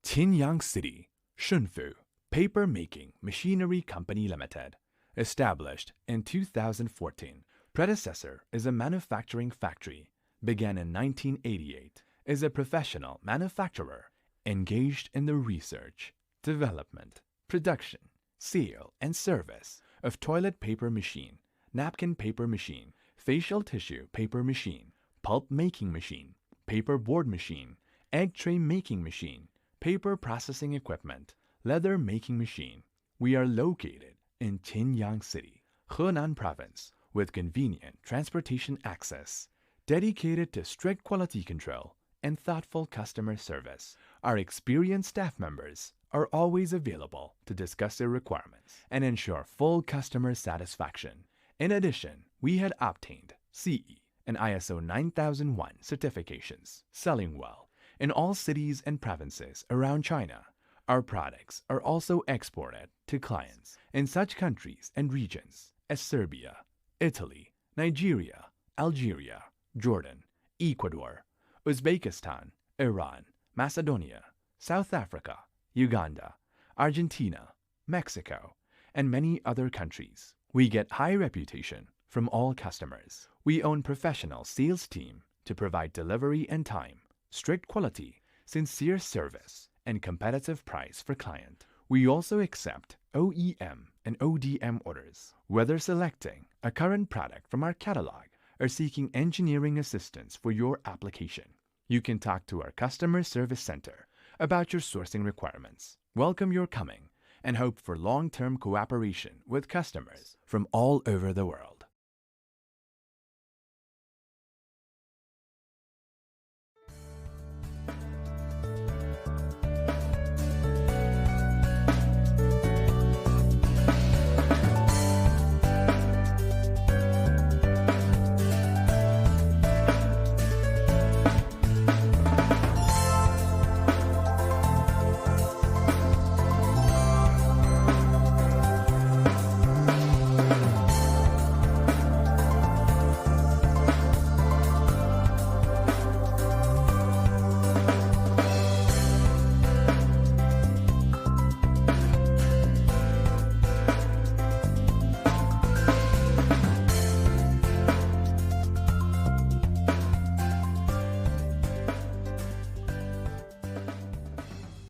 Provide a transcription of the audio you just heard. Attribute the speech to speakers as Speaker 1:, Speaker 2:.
Speaker 1: Qinyang City, Shunfu, Paper Making Machinery Company Limited. Established in 2014. Predecessor is a manufacturing factory. Began in 1988. Is a professional manufacturer engaged in the research, development, production, sale, and service of toilet paper machine, napkin paper machine, facial tissue paper machine, pulp making machine, paperboard machine, egg tray making machine, paper processing equipment, leather making machine. We are located in Qinyang City, Henan Province, with convenient transportation access, dedicated to strict quality control and thoughtful customer service. Our experienced staff members are always available to discuss their requirements and ensure full customer satisfaction. In addition, we had obtained CE and ISO 9001 certifications, selling well in all cities and provinces around China. Our products are also exported to clients in such countries and regions as Serbia, Italy, Nigeria, Algeria, Jordan, Ecuador, Uzbekistan, Iran, Macedonia, South Africa, Uganda, Argentina, Mexico, and many other countries. We get high reputation from all customers. We own professional sales team to provide delivery and time, strict quality, sincere service, and competitive price for client. We also accept OEM and ODM orders, whether selecting a current product from our catalog or seeking engineering assistance for your application. You can talk to our customer service center about your sourcing requirements. Welcome your coming and hope for long-term cooperation with customers from all over the world.